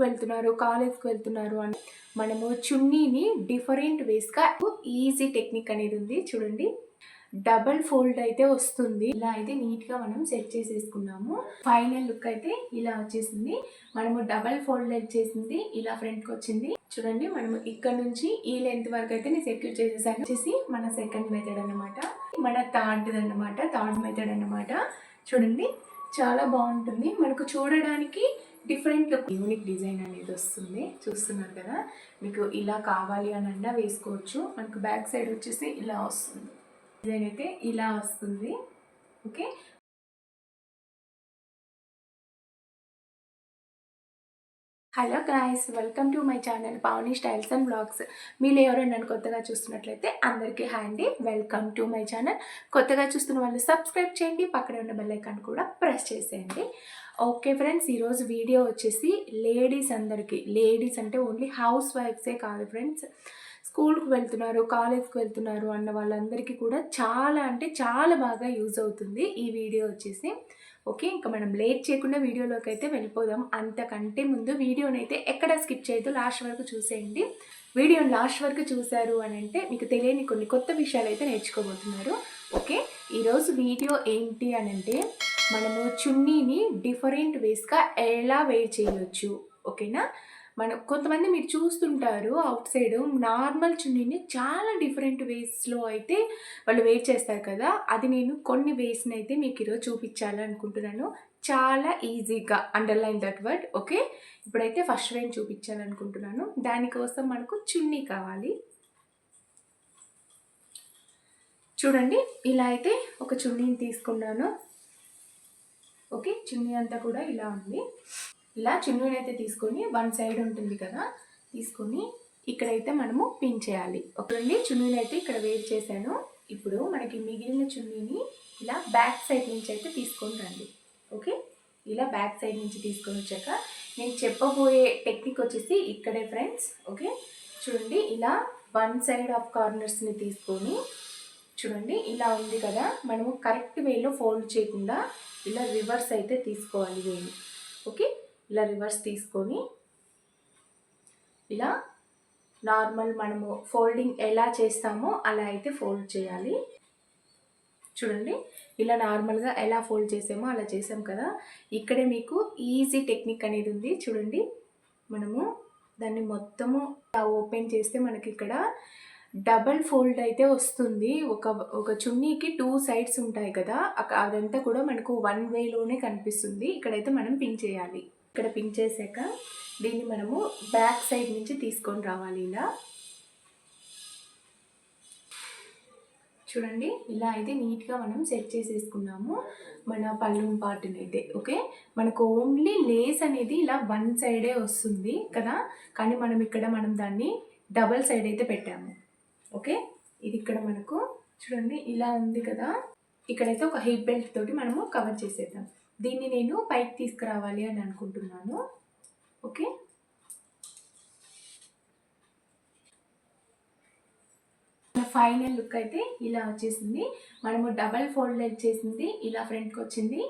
వెళ్తున్నారు, కాలేజ్‌కి వెళ్తున్నారు అని మనము చున్నీని డిఫరెంట్ వేస్‌గా ఈజీ టెక్నిక్ అనేది ఉంది చూడండి. డబుల్ ఫోల్డ్ అయితే వస్తుంది. ఇలా అయితే నీట్‌గా మనం సెట్ చేసేసుకున్నాము. ఫైనల్ లుక్ అయితే ఇలా వచ్చేసింది. మనము డబుల్ ఫోల్డ్ చేసింది ఇలా ఫ్రంట్‌కి వచ్చింది. చూడండి మనము ఇక్కడ నుంచి ఈ లెంత్ వరకు అయితే నేను సెక్యూర్ చేసేసాను. వచ్చేసి మన సెకండ్ మెథడ్ అన్నమాట. మన థర్డ్ మెథడ్ అన్నమాట. చూడండి చాలా బాగుంటుంది. మనకు చూడడానికి డిఫరెంట్ లుక్, యూనిక్ డిజైన్ అనేది వస్తుంది. చూస్తున్నారు కదా, మీకు ఇలా కావాలి అని అన్నా వేసుకోవచ్చు. మనకు బ్యాక్ సైడ్ వచ్చేసి ఇలా వస్తుంది. డిజైన్ అయితే ఇలా వస్తుంది. Okay, hello guys, welcome to my channel Pavani styles and blogs. మీరు ఎవరైనా నన్ను కొత్తగా చూస్తున్నట్లయితే అందరికీ handy welcome to my channel. కొత్తగా చూస్తున్న వాళ్ళు సబ్స్క్రైబ్ చేయండి, పక్కనే ఉన్న బెల్ ఐకాన్ కూడా ప్రెస్ చేసేయండి. ఓకే ఫ్రెండ్స్, ఈరోజు వీడియో వచ్చేసి లేడీస్ అందరికీ, లేడీస్ అంటే ఓన్లీ హౌస్ వైఫ్సే కాదు ఫ్రెండ్స్, స్కూల్కి వెళ్తున్నారు, కాలేజ్కి వెళ్తున్నారు అన్న వాళ్ళందరికీ కూడా చాలా అంటే చాలా బాగా యూజ్ అవుతుంది ఈ వీడియో వచ్చేసి. ఓకే, ఇంకా మనం లేట్ చేయకుండా వీడియోలోకి అయితే వెళ్ళిపోదాం. అంతకంటే ముందు వీడియోని అయితే ఎక్కడ స్కిప్ చేయొద్దు, లాస్ట్ వరకు చూసేయండి. వీడియోని లాస్ట్ వరకు చూశారు అని అంటే మీకు తెలియని కొన్ని కొత్త విషయాలు అయితే నేర్చుకోబోతున్నారు. ఓకే, ఈరోజు వీడియో ఏంటి అని అంటే మనము చున్నీని డిఫరెంట్ వేస్గా ఎలా వేర్ చేయొచ్చు. ఓకేనా, కొంతమంది మీరు చూస్తుంటారు అవుట్ సైడ్ నార్మల్ చున్నీని చాలా డిఫరెంట్ వేస్లో అయితే వాళ్ళు వేర్ చేస్తారు కదా, అది నేను కొన్ని వేస్ని అయితే మీకు ఈరోజు చూపించాలనుకుంటున్నాను. చాలా ఈజీగా, అండర్లైన్ దట్ వర్డ్. ఓకే, ఇప్పుడైతే ఫస్ట్ వేని చూపించాలనుకుంటున్నాను. దానికోసం మనకు చున్నీ కావాలి. చూడండి, ఇలా అయితే ఒక చున్నీని తీసుకున్నాను. ఓకే, చున్నీ అంతా కూడా ఇలా ఉంది. ఇలా చున్నీని అయితే తీసుకొని వన్ సైడ్ ఉంటుంది కదా, తీసుకొని ఇక్కడైతే మనము పిన్ చేయాలి. ఒకరండి చున్నీని అయితే ఇక్కడ వేర్ చేశాను. ఇప్పుడు మనకి మిగిలిన చున్నీని ఇలా బ్యాక్ సైడ్ నుంచి అయితే తీసుకొని రండి. ఓకే, ఇలా బ్యాక్ సైడ్ నుంచి తీసుకొని వచ్చాక నేను చెప్పబోయే టెక్నిక్ వచ్చేసి ఇక్కడే ఫ్రెండ్స్. ఓకే, చూడండి ఇలా వన్ సైడ్ ఆఫ్ కార్నర్స్ని తీసుకొని, చూడండి ఇలా ఉంది కదా, మనము కరెక్ట్ వేలో ఫోల్డ్ చేయకుండా ఇలా రివర్స్ అయితే తీసుకోవాలి వేలు. ఓకే, ఇలా రివర్స్ తీసుకొని ఇలా నార్మల్ మనము ఫోల్డింగ్ ఎలా చేస్తామో అలా అయితే ఫోల్డ్ చేయాలి. చూడండి ఇలా నార్మల్గా ఎలా ఫోల్డ్ చేసామో అలా చేసాం కదా, ఇక్కడే మీకు ఈజీ టెక్నిక్ అనేది ఉంది. చూడండి, మనము దాన్ని మొత్తము ఓపెన్ చేస్తే మనకి ఇక్కడ డబల్ ఫోల్డ్ అయితే వస్తుంది. ఒక చున్నీకి 2 సైడ్స్ ఉంటాయి కదా, అదంతా కూడా మనకు వన్ వేలోనే కనిపిస్తుంది. ఇక్కడైతే మనం పిన్ చేయాలి. ఇక్కడ పిన్ చేసాక దీన్ని మనము బ్యాక్ సైడ్ నుంచి తీసుకొని రావాలి. ఇలా చూడండి, ఇలా అయితే నీట్గా మనం సెట్ చేసేసుకున్నాము మన పళ్ళు పార్ట్ని అయితే. ఓకే, మనకు ఓన్లీ లేస్ అనేది ఇలా వన్ సైడే వస్తుంది కదా, కానీ మనం దాన్ని డబల్ సైడ్ అయితే పెట్టాము. ఓకే, ఇది ఇక్కడ మనకు చూడండి ఇలా ఉంది కదా, ఇక్కడైతే ఒక హిప్ బెల్ట్ తోటి మనము కవర్ చేసేద్దాం. దీన్ని నేను పైకి తీసుకురావాలి అని అనుకుంటున్నాను. ఓకే, ఫైనల్ లుక్ అయితే ఇలా వచ్చేసింది. మనము డబల్ ఫోల్డ్ చేసింది ఇలా ఫ్రంట్కి వచ్చింది.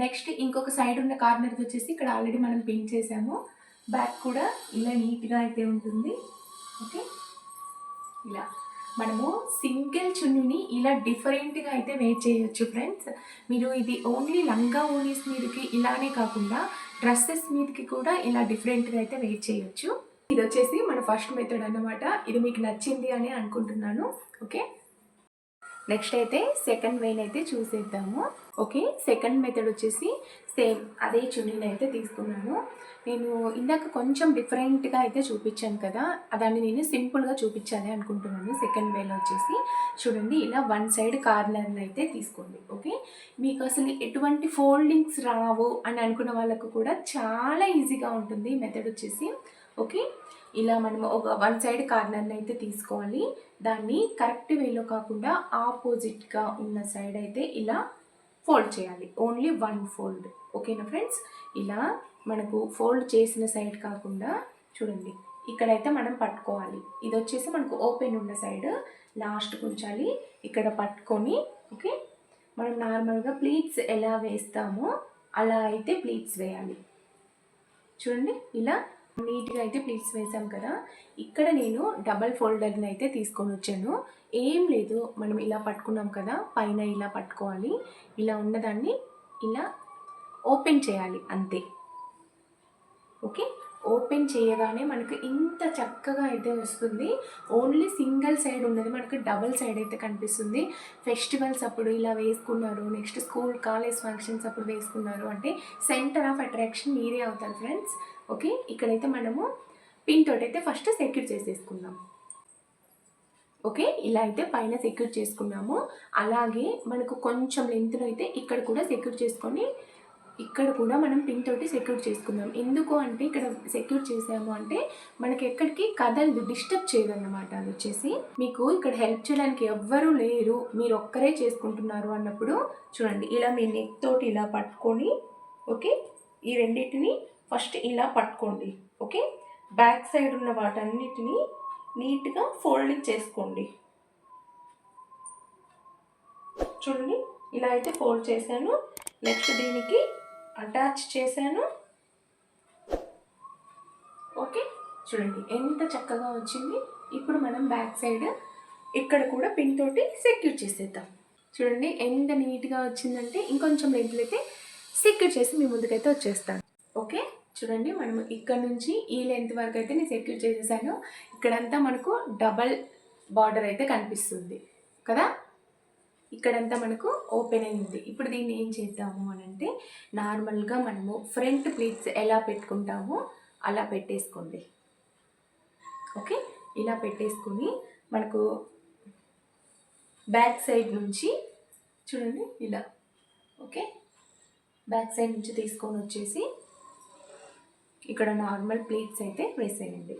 నెక్స్ట్ ఇంకొక సైడ్ ఉన్న కార్నర్కి వచ్చేసి ఇక్కడ ఆల్రెడీ మనం పిన్ చేసాము. బ్యాక్ కూడా ఇలా నీట్గా అయితే ఉంటుంది. ఓకే, ఇలా మనము సింగిల్ చున్నీని ఇలా డిఫరెంట్గా అయితే వేర్ చేయొచ్చు ఫ్రెండ్స్. మీరు ఇది ఓన్లీ లంగా ఓనీస్ మీదకి ఇలానే కాకుండా డ్రెస్సెస్ మీదకి కూడా ఇలా డిఫరెంట్గా అయితే వేర్ చేయొచ్చు. ఇది వచ్చేసి మన ఫస్ట్ మెథడ్ అన్నమాట. ఇది మీకు నచ్చింది అని అనుకుంటున్నాను. ఓకే, నెక్స్ట్ అయితే సెకండ్ వేని అయితే చూసేద్దాము. ఓకే, సెకండ్ మెథడ్ వచ్చేసి సేమ్ అదే చున్నీని అయితే తీసుకున్నాను. నేను ఇందాక కొంచెం డిఫరెంట్గా అయితే చూపించాను కదా, దాన్ని నేను సింపుల్గా చూపించాలి అనుకుంటున్నాను. సెకండ్ వేలో వచ్చేసి చూడండి ఇలా వన్ సైడ్ కార్నర్ని అయితే తీసుకోండి. ఓకే, మీకు అసలు ఎటువంటి ఫోల్డింగ్స్ రావు అని అనుకున్న వాళ్ళకు కూడా చాలా ఈజీగా ఉంటుంది ఈ మెథడ్ వచ్చేసి. ఓకే, ఇలా మనం ఒక వన్ సైడ్ కార్నర్ని అయితే తీసుకోవాలి. దాన్ని కరెక్ట్ వేలో కాకుండా ఆపోజిట్గా ఉన్న సైడ్ అయితే ఇలా ఫోల్డ్ చేయాలి. Only one fold. ఓకేనా ఫ్రెండ్స్, ఇలా మనకు ఫోల్డ్ చేసిన సైడ్ కాకుండా చూడండి ఇక్కడైతే మనం పట్టుకోవాలి. ఇది వచ్చేసి మనకు ఓపెన్ ఉన్న సైడ్ లాస్ట్కి ఉంచాలి. ఇక్కడ పట్టుకొని ఓకే, మనం నార్మల్గా ప్లీట్స్ ఎలా వేస్తామో అలా అయితే ప్లీట్స్ వేయాలి. చూడండి ఇలా నీట్గా అయితే ప్లీట్స్ వేసాం కదా, ఇక్కడ నేను డబల్ ఫోల్డర్ని అయితే తీసుకొని వచ్చాను. ఏం లేదు, మనం ఇలా పట్టుకున్నాం కదా, పైన ఇలా పట్టుకోవాలి, ఇలా ఉన్నదాన్ని ఇలా ఓపెన్ చేయాలి అంతే. ఓకే, ఓపెన్ చేయగానే మనకు ఇంత చక్కగా అయితే వస్తుంది. ఓన్లీ సింగిల్ సైడ్ ఉన్నది మనకు డబుల్ సైడ్ అయితే కనిపిస్తుంది. ఫెస్టివల్స్ అప్పుడు ఇలా వేసుకున్నారు, నెక్స్ట్ స్కూల్ కాలేజ్ ఫంక్షన్స్ అప్పుడు వేసుకున్నారు అంటే సెంటర్ ఆఫ్ అట్రాక్షన్ మీరే అవుతారు ఫ్రెండ్స్. ఓకే, ఇక్కడైతే మనము పిన్ తోటి అయితే ఫస్ట్ సెక్యూర్ చేసేసుకుందాం. ఓకే, ఇలా అయితే పైన సెక్యూర్ చేసుకున్నాము. అలాగే మనకు కొంచెం లెంత్లో అయితే ఇక్కడ కూడా సెక్యూర్ చేసుకొని ఇక్కడ కూడా మనం పిన్ తోటి సెక్యూర్ చేసుకుందాం. ఎందుకు అంటే ఇక్కడ సెక్యూర్ చేసాము అంటే మనకి ఎక్కడికి కదలదు, డిస్టర్బ్ చేయదన్నమాట. అది వచ్చేసి మీకు ఇక్కడ హెల్ప్ చేయడానికి ఎవ్వరూ లేరు, మీరు ఒక్కరే చేసుకుంటున్నారు అన్నప్పుడు చూడండి, ఇలా మీ నెక్ తోటి ఇలా పట్టుకొని, ఓకే, ఈ రెండింటిని ఫస్ట్ ఇలా పట్టుకోండి. ఓకే, బ్యాక్ సైడ్ ఉన్న వాటన్నిటిని నీట్గా ఫోల్డింగ్ చేసుకోండి. చూడండి, ఇలా అయితే ఫోల్డ్ చేశాను. నెక్స్ట్ దీనికి అటాచ్ చేశాను. ఓకే, చూడండి ఎంత చక్కగా వచ్చింది. ఇప్పుడు మనం బ్యాక్ సైడ్ ఇక్కడ కూడా పిన్ తోటి సెక్యూర్ చేసేద్దాం. చూడండి ఎంత నీట్గా వచ్చిందంటే ఇంకొంచెం లెంత్ అయితే సెక్యూర్ చేసి మీ ముందుకైతే వచ్చేస్తాను. ఓకే, చూడండి మనం ఇక్కడ నుంచి ఈ లెంత్ వరకు అయితే నేను సెక్యూర్ చేసేసాను. ఇక్కడంతా మనకు డబల్ బార్డర్ అయితే కనిపిస్తుంది కదా, ఇక్కడంతా మనకు ఓపెన్ అయింది. ఇప్పుడు దీన్ని ఏం చేద్దాము అని అంటే నార్మల్గా మనము ఫ్రంట్ ప్లీట్స్ ఎలా పెట్టుకుంటామో అలా పెట్టేసుకోండి. ఓకే, ఇలా పెట్టేసుకొని మనకు బ్యాక్ సైడ్ నుంచి చూడండి ఇలా, ఓకే, బ్యాక్ సైడ్ నుంచి తీసుకొని వచ్చేసి ఇక్కడ నార్మల్ ప్లీట్స్ అయితే వేసేయండి.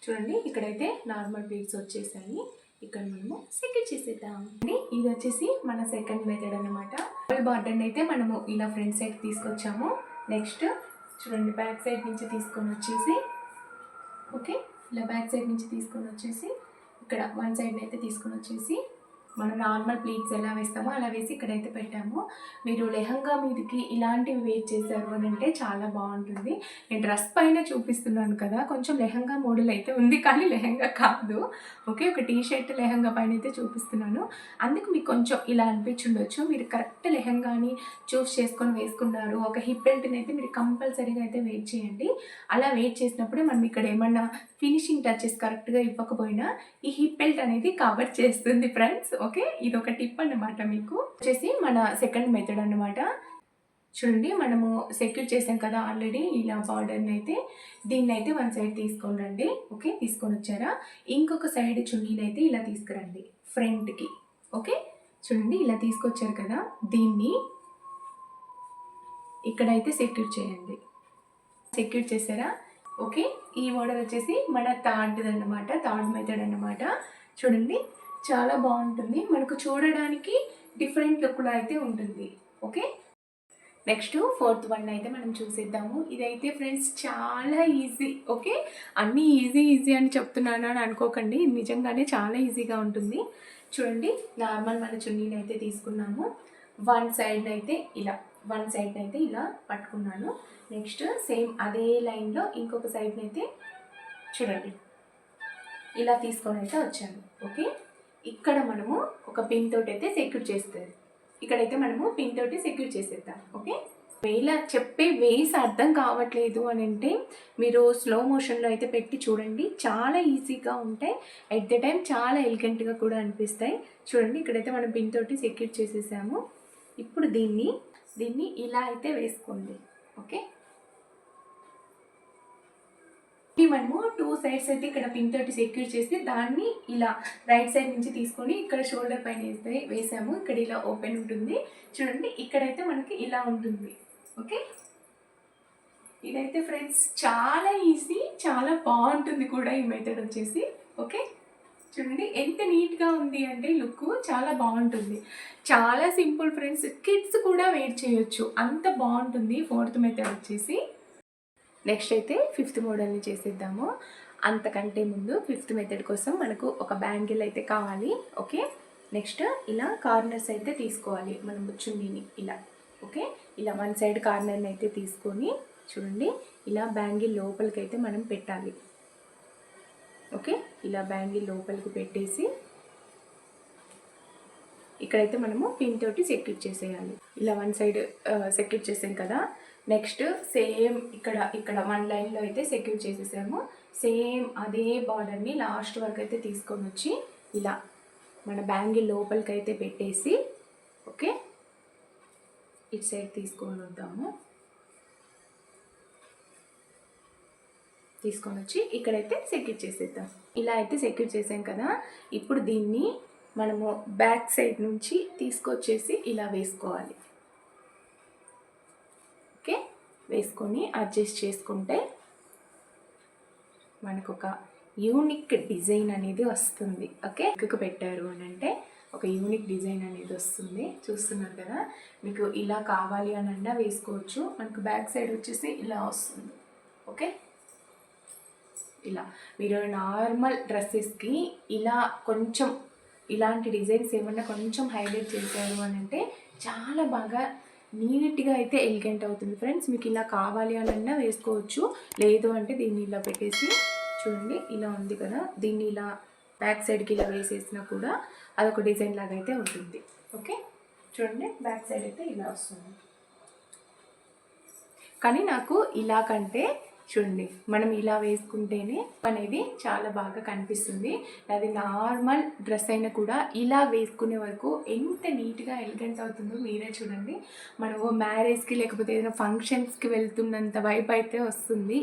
చూడండి, ఇక్కడైతే నార్మల్ ప్లీట్స్ వచ్చేసాయి. ఇక్కడ మనము సెక్యూర్ చేసేద్దాం. ఇది వచ్చేసి మన సెకండ్ మెథడ్ అనమాట. డబుల్ బార్డర్ని అయితే మనము ఇలా ఫ్రంట్ సైడ్ తీసుకొచ్చాము. నెక్స్ట్ చూడండి, బ్యాక్ సైడ్ నుంచి తీసుకొని వచ్చేసి, ఓకే, ఇలా బ్యాక్ సైడ్ నుంచి తీసుకొని వచ్చేసి ఇక్కడ వన్ సైడ్ అయితే తీసుకొని వచ్చేసి మనం నార్మల్ ప్లీట్స్ ఎలా వేస్తామో అలా వేసి ఇక్కడైతే పెట్టాము. మీరు లెహంగా మీదకి ఇలాంటివి వేర్ చేశారు అని అంటే చాలా బాగుంటుంది. నేను డ్రెస్ పైన చూపిస్తున్నాను కదా, కొంచెం లెహంగా మోడల్ అయితే ఉంది కానీ లెహంగా కాదు. ఓకే, ఒక టీ షర్ట్ లెహంగా పైన అయితే చూపిస్తున్నాను. అందుకు మీకు కొంచెం ఇలా అనిపించుండొచ్చు. మీరు కరెక్ట్ లెహంగాని చూస్ చేసుకొని వేసుకున్నారు. ఒక హిప్ బెల్ట్ని అయితే మీరు కంపల్సరీగా అయితే వెయిట్ చేయండి. అలా వెయిట్ చేసినప్పుడే మనం ఇక్కడ ఏమన్నా ఫినిషింగ్ టచెస్ కరెక్ట్గా ఇవ్వకపోయినా ఈ హిప్ బెల్ట్ అనేది కవర్ చేస్తుంది ఫ్రెండ్స్. ఓకే, ఇది ఒక టిప్ అన్నమాట. మీకు వచ్చేసి మన సెకండ్ మెథడ్ అన్నమాట. చూడండి, మనము సెక్యూర్ చేసాం కదా ఆల్రెడీ ఇలా బార్డర్ని అయితే, దీన్ని అయితే వన్ సైడ్ తీసుకొని రండి. ఓకే, తీసుకొని వచ్చారా, ఇంకొక సైడ్ చున్నీని అయితే ఇలా తీసుకురండి ఫ్రంట్కి. ఓకే, చూడండి ఇలా తీసుకొచ్చారు కదా, దీన్ని ఇక్కడైతే సెక్యూర్ చేయండి. సెక్యూర్ చేశారా, ఓకే, ఈ మోడల్ వచ్చేసి మన థర్డ్ మెథడ్ అన్నమాట. చూడండి, చాలా బాగుంటుంది, మనకు చూడడానికి డిఫరెంట్ లుక్లో అయితే ఉంటుంది. ఓకే, నెక్స్ట్ ఫోర్త్ వన్ అయితే మనం చూసేద్దాము. ఇదైతే ఫ్రెండ్స్ చాలా ఈజీ. ఓకే, అన్నీ ఈజీ అని చెప్తున్నాను అని అనుకోకండి, నిజంగానే చాలా ఈజీగా ఉంటుంది. చూడండి, నార్మల్ మన చున్నీని అయితే తీసుకున్నాము. వన్ సైడ్ అయితే ఇలా పట్టుకున్నాను. నెక్స్ట్ సేమ్ అదే లైన్లో ఇంకొక సైడ్ని అయితే చూడండి ఇలా తీసుకొని అయితే వచ్చాను. ఓకే, ఇక్కడ మనము ఒక పిన్ తోటి అయితే సెక్యూర్ చేస్తుంది. ఇక్కడైతే మనము పిన్ తోటి సెక్యూర్ చేసేద్దాం. ఓకే, ఇలా చెప్పే వేస్ అర్థం కావట్లేదు అని అంటే మీరు స్లో మోషన్లో అయితే పెట్టి చూడండి, చాలా ఈజీగా ఉంటాయి. ఎట్ ద టైం చాలా ఎలిగెంట్గా కూడా అనిపిస్తాయి. చూడండి, ఇక్కడైతే మనం పిన్ తోటి సెక్యూర్ చేసేసాము. ఇప్పుడు దీన్ని ఇలా అయితే వేసుకోండి. ఓకే, మనము టూ సైడ్స్ అయితే ఇక్కడ పిన్ తోటి సెక్యూర్ చేసి దాన్ని ఇలా రైట్ సైడ్ నుంచి తీసుకొని ఇక్కడ షోల్డర్ పైన వేసాము. ఇక్కడ ఇలా ఓపెన్ ఉంటుంది. చూడండి, ఇక్కడైతే మనకి ఇలా ఉంటుంది. ఓకే, ఇదైతే ఫ్రెండ్స్ చాలా ఈజీ, చాలా బాగుంటుంది కూడా ఈ మెథడ్ వచ్చేసి. ఓకే, చూడండి ఎంత నీట్గా ఉంది అంటే లుక్ చాలా బాగుంటుంది. చాలా సింపుల్ ఫ్రెండ్స్, కిడ్స్ కూడా వెయిట్ చేయొచ్చు, అంత బాగుంటుంది. ఫోర్త్ మెథడ్ వచ్చేసి నెక్స్ట్ అయితే ఫిఫ్త్ మోడల్ని చేసేద్దాము. అంతకంటే ముందు ఫిఫ్త్ మెథడ్ కోసం మనకు ఒక బ్యాంగిల్ అయితే కావాలి. ఓకే, నెక్స్ట్ ఇలా కార్నర్స్ అయితే తీసుకోవాలి మనం చున్నీని ఇలా. ఓకే, ఇలా వన్ సైడ్ కార్నర్ని అయితే తీసుకొని చూడండి ఇలా బ్యాంగిల్ లోపలికి అయితే మనం పెట్టాలి. ఓకే, ఇలా బ్యాంగిల్ లోపలికి పెట్టేసి ఇక్కడైతే మనము పిన్ తోటి సెక్యూర్ చేసేయాలి. ఇలా వన్ సైడ్ సెక్యూర్ చేసాం కదా. నెక్స్ట్ సేమ్ ఇక్కడ వన్ లైన్లో అయితే సెక్యూర్ చేసేసాము. సేమ్ అదే బార్డర్ని లాస్ట్ వరకు అయితే తీసుకొని వచ్చి ఇలా మన బ్యాంగిల్ లోపలికి అయితే పెట్టేసి ఓకే ఇటు సైడ్ తీసుకొని వద్దాము. తీసుకొని వచ్చి ఇక్కడైతే సెక్యూర్ చేసేద్దాం. ఇలా అయితే సెక్యూర్ చేసాం కదా. ఇప్పుడు దీన్ని మనము బ్యాక్ సైడ్ నుంచి తీసుకొచ్చేసి ఇలా వేసుకోవాలి. ఓకే, వేసుకొని అడ్జస్ట్ చేసుకుంటే మనకు ఒక యూనిక్ డిజైన్ అనేది వస్తుంది. ఓకే, ఎక్కువ పెట్టారు అని అంటే ఒక యూనిక్ డిజైన్ అనేది వస్తుంది. చూస్తున్నారు కదా, మీకు ఇలా కావాలి అని అన్నా వేసుకోవచ్చు. మనకు బ్యాక్ సైడ్ వచ్చేసి ఇలా వస్తుంది. ఓకే, ఇలా మీరు నార్మల్ డ్రెస్సెస్కి ఇలా కొంచెం ఇలాంటి డిజైన్స్ ఏమన్నా కొంచెం హైలైట్ చేశారు అని అంటే చాలా బాగా నీట్గా అయితే ఎలిగెంట్ అవుతుంది ఫ్రెండ్స్. మీకు ఇలా కావాలి అని అన్నా వేసుకోవచ్చు. లేదు అంటే దీన్ని ఇలా పెట్టేసి చూడండి ఇలా ఉంది కదా, దీన్ని ఇలా బ్యాక్ సైడ్కి ఇలా వేసేసినా కూడా అదొక డిజైన్ లాగా అయితే ఉంటుంది. ఓకే, చూడండి బ్యాక్ సైడ్ అయితే ఇలా వస్తుంది. కానీ నాకు ఇలా కంటే చూడండి మనం ఇలా వేసుకుంటేనే అనేది చాలా బాగా కనిపిస్తుంది. అది నార్మల్ డ్రెస్ అయినా కూడా ఇలా వేసుకునే వరకు ఎంత నీట్గా ఎలిగెంట్ అవుతుందో మీరే చూడండి. మనము మ్యారేజ్కి లేకపోతే ఏదైనా ఫంక్షన్స్కి వెళ్తున్నంత వైబ్ అయితే వస్తుంది.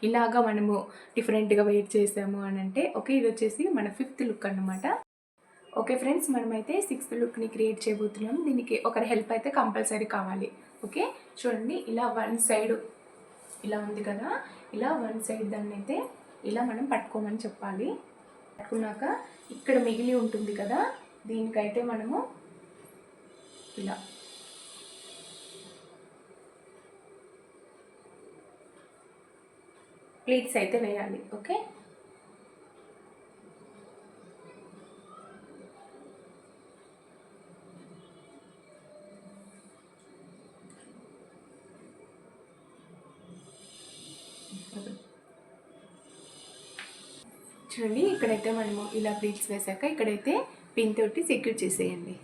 ఇలాగా మనము డిఫరెంట్గా వెయిట్ చేసాము అని అంటే. ఓకే, ఇది వచ్చేసి మన 5th లుక్ అన్నమాట. ఓకే ఫ్రెండ్స్, మనమైతే 6th లుక్ని క్రియేట్ చేయబోతున్నాం. దీనికి ఒకరి హెల్ప్ అయితే కంపల్సరీ కావాలి. ఓకే, చూడండి ఇలా వన్ సైడ్ ఇలా ఉంది కదా, ఇలా వన్ సైడ్ దాన్ని అయితే ఇలా మనం పట్టుకోమని చెప్పాలి. పట్టుకున్నాక ఇక్కడ మిగిలి ఉంటుంది కదా, దీనికైతే మనము ఇలా ప్లీట్స్ అయితే వేయాలి. ఓకే, చూడండి ఇక్కడైతే మనము ఇలా ప్లీట్స్ వేసాక ఇక్కడైతే పిన్ తోటి సెక్యూర్ చేసేయండి.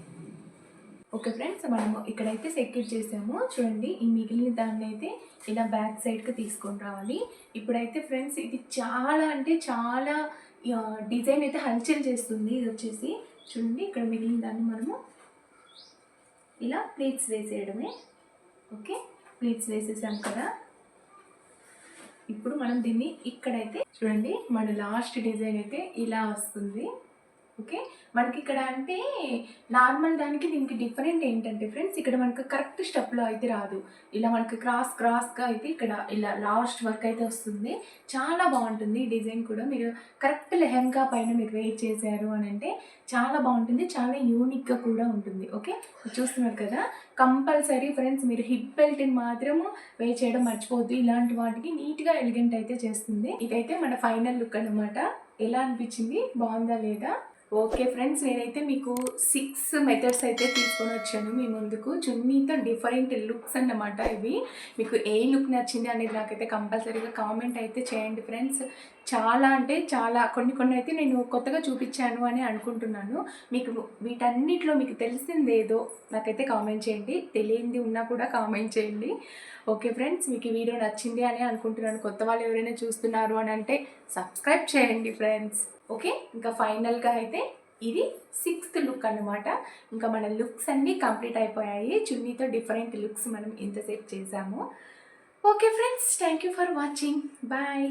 ఓకే ఫ్రెండ్స్, మనము ఇక్కడైతే సెక్యూర్ చేసాము. చూడండి ఈ మిగిలిన దాన్ని అయితే ఇలా బ్యాక్ సైడ్కి తీసుకొని రావాలి. ఇప్పుడైతే ఫ్రెండ్స్ ఇది చాలా అంటే చాలా డిజైన్ అయితే హల్చల్ చేస్తుంది. ఇది వచ్చేసి చూడండి ఇక్కడ మిగిలిన దాన్ని మనము ఇలా ప్లీట్స్ వేసేయడమే. ఓకే, ప్లీట్స్ వేసేసాం కదా. ఇప్పుడు మనం దీన్ని ఇక్కడైతే చూడండి మన లాస్ట్ డిజైన్ అయితే ఇలా వస్తుంది. ఓకే, మనకి ఇక్కడ అంటే నార్మల్ దానికి దీనికి డిఫరెంట్ ఏంటంటే ఫ్రెండ్స్, ఇక్కడ మనకు కరెక్ట్ స్టెప్లో అయితే రాదు. ఇలా మనకు క్రాస్గా అయితే ఇక్కడ ఇలా లాస్ట్ వర్క్ అయితే వస్తుంది. చాలా బాగుంటుంది ఈ డిజైన్ కూడా. మీరు కరెక్ట్ లెహంగా పైన మీరు వేర్ చేశారు అని అంటే చాలా బాగుంటుంది, చాలా యూనిక్గా కూడా ఉంటుంది. ఓకే, చూస్తున్నారు కదా. కంపల్సరీ ఫ్రెండ్స్ మీరు హిప్ బెల్ట్ని మాత్రము వేర్ చేయడం మర్చిపోద్దు. ఇలాంటి వాటికి నీట్గా ఎలిగెంట్ అయితే చేస్తుంది. ఇదైతే మన ఫైనల్ లుక్ అనమాట. ఎలా అనిపించింది, బాగుందా లేదా? ఓకే ఫ్రెండ్స్, నేనైతే మీకు 6 మెథడ్స్ అయితే తీసుకొని వచ్చాను మీ ముందుకు. చున్నీతో డిఫరెంట్ లుక్స్ అన్నమాట ఇవి. మీకు ఏ లుక్ నచ్చింది అనేది నాకైతే కంపల్సరీగా కామెంట్ అయితే చేయండి ఫ్రెండ్స్. చాలా అంటే చాలా కొన్ని అయితే నేను కొత్తగా చూపించాను అని అనుకుంటున్నాను. మీకు వీటన్నిటిలో మీకు తెలిసిందేదో నాకైతే కామెంట్ చేయండి. తెలియంది ఉన్నా కూడా కామెంట్ చేయండి. ఓకే ఫ్రెండ్స్, మీకు ఈ వీడియో నచ్చింది అని అనుకుంటున్నాను. కొత్త వాళ్ళు ఎవరైనా చూస్తున్నారు అని అంటే సబ్స్క్రైబ్ చేయండి ఫ్రెండ్స్. ఓకే, ఇంకా ఫైనల్గా అయితే ఇది 6th లుక్ అన్నమాట. ఇంకా మన లుక్స్ అన్నీ కంప్లీట్ అయిపోయాయి. చున్నీతో డిఫరెంట్ లుక్స్ మనం ఇంతసేపు చేసాము. Okay friends, thank you for watching. Bye.